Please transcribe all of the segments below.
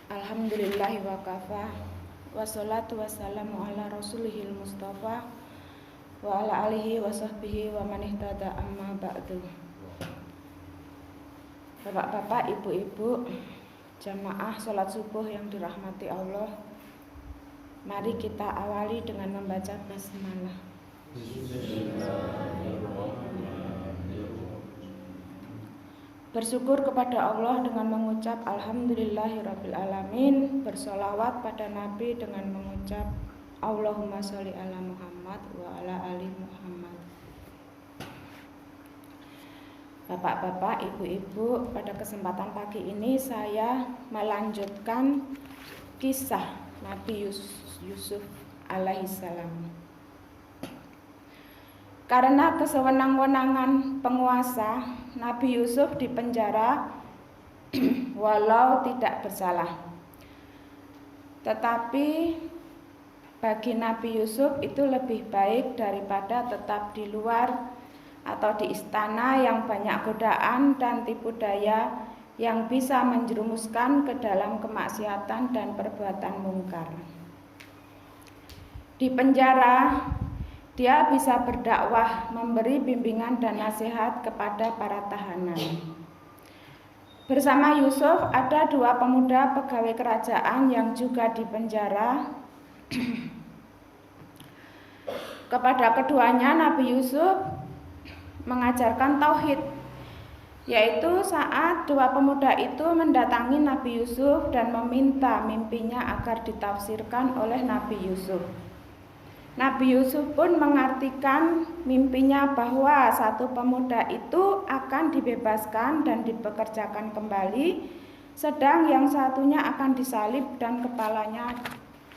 Alhamdulillahi wa kafa. Wassalatu wassalamu ala rasulihil mustafa wa ala alihi wa sahbihi wa man ihtada amma ba'du. Bapak-bapak, ibu-ibu, jamaah salat subuh yang dirahmati Allah, mari kita awali dengan membaca basmalah. Bersyukur kepada Allah dengan mengucap Alhamdulillahirrabbilalamin. Bersolawat pada Nabi dengan mengucap Allahumma sholli ala Muhammad wa ala ali Muhammad. Bapak-bapak, ibu-ibu, pada kesempatan pagi ini saya melanjutkan kisah Nabi Yusuf alaihissalam. Karena kesewenang-wenangan penguasa, Nabi Yusuf dipenjara walau tidak bersalah. Tetapi bagi Nabi Yusuf itu lebih baik daripada tetap di luar atau di istana yang banyak godaan dan tipu daya yang bisa menjerumuskan ke dalam kemaksiatan dan perbuatan mungkar. Di penjara dia bisa berdakwah, memberi bimbingan dan nasihat kepada para tahanan. Bersama Yusuf ada dua pemuda pegawai kerajaan yang juga dipenjara. Kepada keduanya Nabi Yusuf mengajarkan tauhid, yaitu saat dua pemuda itu mendatangi Nabi Yusuf dan meminta mimpinya agar ditafsirkan oleh Nabi Yusuf. Nabi Yusuf pun mengartikan mimpinya bahwa satu pemuda itu akan dibebaskan dan dipekerjakan kembali, sedang yang satunya akan disalib dan kepalanya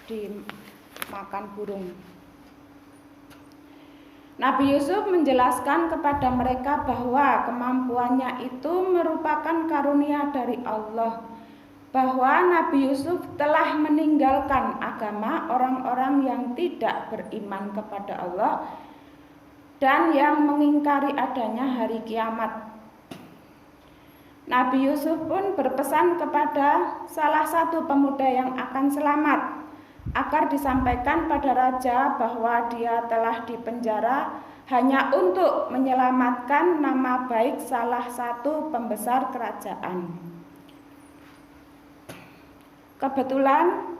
dimakan burung. Nabi Yusuf menjelaskan kepada mereka bahwa kemampuannya itu merupakan karunia dari Allah, bahwa Nabi Yusuf telah meninggalkan agama orang-orang yang tidak beriman kepada Allah dan yang mengingkari adanya hari kiamat. Nabi Yusuf pun berpesan kepada salah satu pemuda yang akan selamat agar disampaikan pada raja bahwa dia telah dipenjara hanya untuk menyelamatkan nama baik salah satu pembesar kerajaan. Kebetulan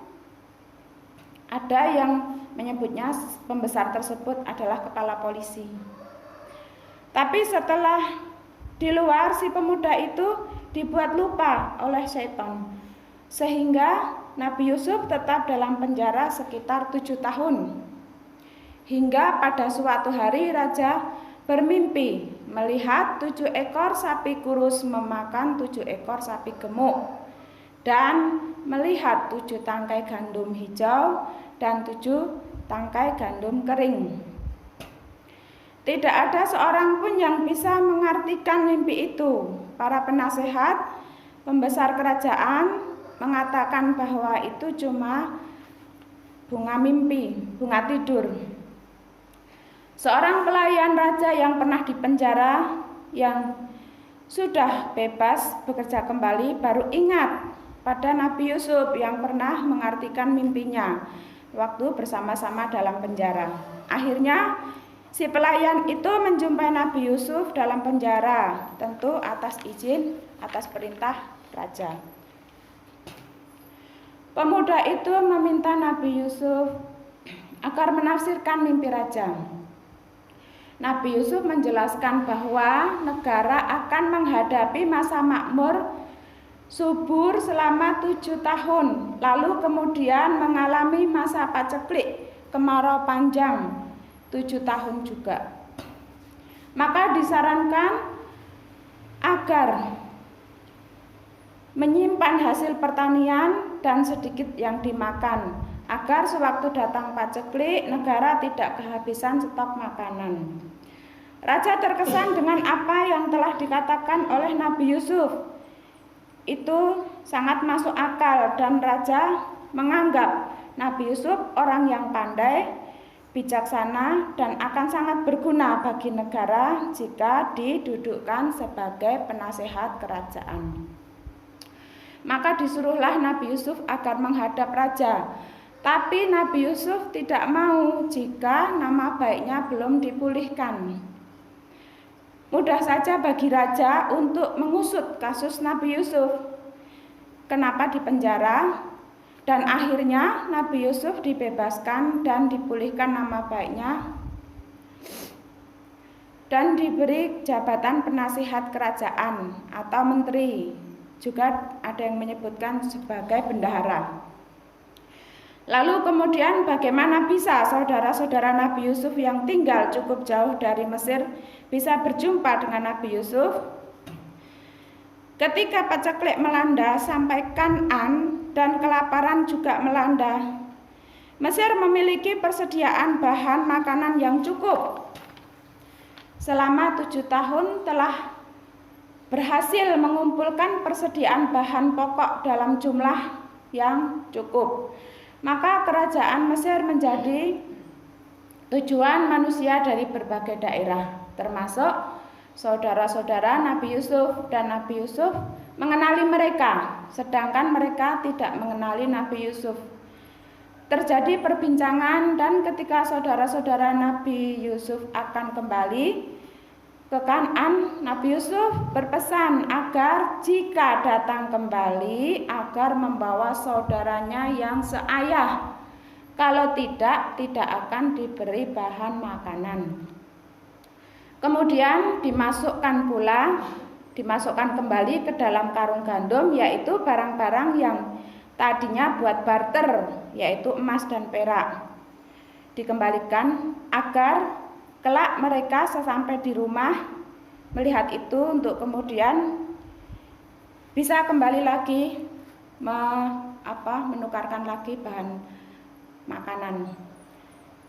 ada yang menyebutnya pembesar tersebut adalah kepala polisi. Tapi setelah di luar, si pemuda itu dibuat lupa oleh syaitan, sehingga Nabi Yusuf tetap dalam penjara sekitar 7 tahun. Hingga pada suatu hari raja bermimpi melihat 7 ekor sapi kurus memakan 7 ekor sapi gemuk, dan melihat 7 tangkai gandum hijau dan 7 tangkai gandum kering. Tidak ada seorang pun yang bisa mengartikan mimpi itu. Para penasehat pembesar kerajaan mengatakan bahwa itu cuma bunga mimpi, bunga tidur. Seorang pelayan raja yang pernah dipenjara, yang sudah bebas bekerja kembali, baru ingat pada Nabi Yusuf yang pernah mengartikan mimpinya waktu bersama-sama dalam penjara. Akhirnya si pelayan itu menjumpai Nabi Yusuf dalam penjara, tentu atas izin, atas perintah raja. Pemuda itu meminta Nabi Yusuf agar menafsirkan mimpi raja. Nabi Yusuf menjelaskan bahwa negara akan menghadapi masa makmur subur selama 7 tahun, lalu kemudian mengalami masa paceklik, kemarau panjang 7 tahun juga. Maka disarankan agar menyimpan hasil pertanian dan sedikit yang dimakan, agar sewaktu datang paceklik negara tidak kehabisan stok makanan. Raja terkesan dengan apa yang telah dikatakan oleh Nabi Yusuf. Itu sangat masuk akal dan raja menganggap Nabi Yusuf orang yang pandai, bijaksana dan akan sangat berguna bagi negara jika didudukkan sebagai penasehat kerajaan. Maka disuruhlah Nabi Yusuf agar menghadap raja. Tapi Nabi Yusuf tidak mau jika nama baiknya belum dipulihkan. Mudah saja bagi raja untuk mengusut kasus Nabi Yusuf. Kenapa dipenjara? Dan akhirnya Nabi Yusuf dibebaskan dan dipulihkan nama baiknya dan diberi jabatan penasihat kerajaan atau menteri. Juga ada yang menyebutkan sebagai bendahara. Lalu kemudian bagaimana bisa saudara-saudara Nabi Yusuf yang tinggal cukup jauh dari Mesir bisa berjumpa dengan Nabi Yusuf? Ketika paceklik melanda sampai Kan'an dan kelaparan juga melanda, Mesir memiliki persediaan bahan makanan yang cukup. Selama 7 tahun telah berhasil mengumpulkan persediaan bahan pokok dalam jumlah yang cukup. Maka kerajaan Mesir menjadi tujuan manusia dari berbagai daerah, termasuk saudara-saudara Nabi Yusuf, dan Nabi Yusuf mengenali mereka, sedangkan mereka tidak mengenali Nabi Yusuf. Terjadi perbincangan, dan ketika saudara-saudara Nabi Yusuf akan kembali ke Kan'an, Nabi Yusuf berpesan agar jika datang kembali agar membawa saudaranya yang seayah. Kalau tidak akan diberi bahan makanan. Kemudian dimasukkan kembali ke dalam karung gandum, yaitu barang-barang yang tadinya buat barter, yaitu emas dan perak. Dikembalikan agar kelak mereka sesampai di rumah melihat itu untuk kemudian bisa kembali lagi menukarkan lagi bahan makanan.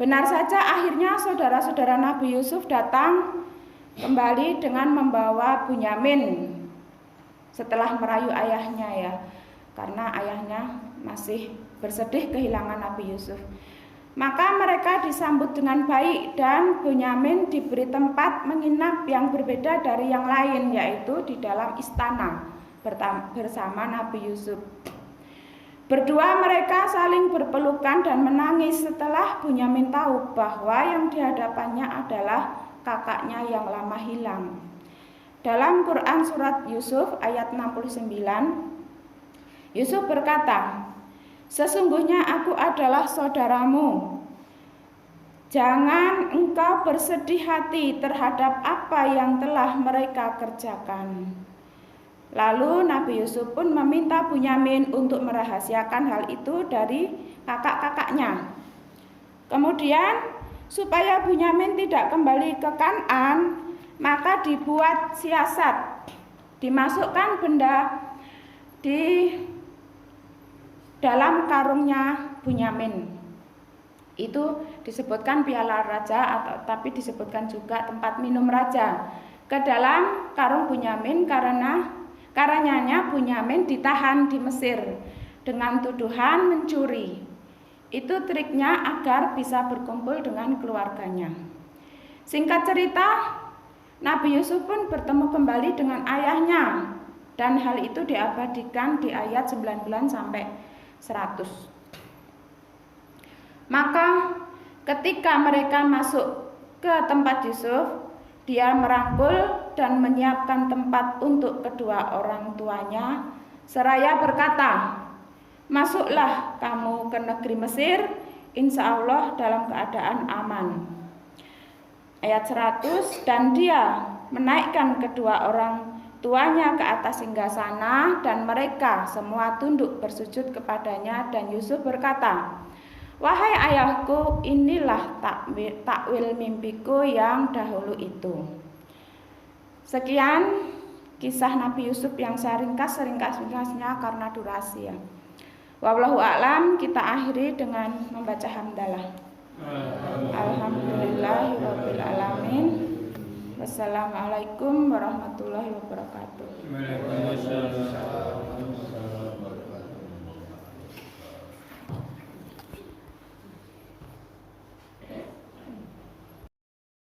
Benar saja akhirnya saudara-saudara Nabi Yusuf datang kembali dengan membawa Bunyamin setelah merayu ayahnya ya, karena ayahnya masih bersedih kehilangan Nabi Yusuf. Maka mereka disambut dengan baik dan Bunyamin diberi tempat menginap yang berbeda dari yang lain, yaitu di dalam istana bersama Nabi Yusuf. Berdua mereka saling berpelukan dan menangis setelah Bunyamin tahu bahwa yang dihadapannya adalah kakaknya yang lama hilang. Dalam Quran surat Yusuf ayat 69, Yusuf berkata, "Sesungguhnya aku adalah saudaramu. Jangan engkau bersedih hati terhadap apa yang telah mereka kerjakan." Lalu Nabi Yusuf pun meminta Bunyamin untuk merahasiakan hal itu dari kakak-kakaknya. Kemudian supaya Bunyamin tidak kembali ke Kan'an, maka dibuat siasat, dimasukkan benda di dalam karungnya Bunyamin. Itu disebutkan piala raja, tapi disebutkan juga tempat minum raja, ke dalam karung Bunyamin karenanya Bunyamin ditahan di Mesir dengan tuduhan mencuri. Itu triknya agar bisa berkumpul dengan keluarganya. Singkat cerita, Nabi Yusuf pun bertemu kembali dengan ayahnya, dan hal itu diabadikan di ayat 99 sampai 100. Maka ketika mereka masuk ke tempat Yusuf, dia merangkul dan menyiapkan tempat untuk kedua orang tuanya, seraya berkata, "Masuklah kamu ke negeri Mesir, insya Allah dalam keadaan aman." Ayat 100, dan dia menaikkan kedua orang tuanya ke atas singgasana, dan mereka semua tunduk bersujud kepadanya, dan Yusuf berkata, "Wahai ayahku, inilah takwil mimpiku yang dahulu itu." Sekian kisah Nabi Yusuf yang saya ringkas-ringkasnya karena durasi ya. Wallahu a'lam. Kita akhiri dengan membaca hamdalah. Alhamdulillahirabbil alamin. Wassalamualaikum warahmatullahi wabarakatuh.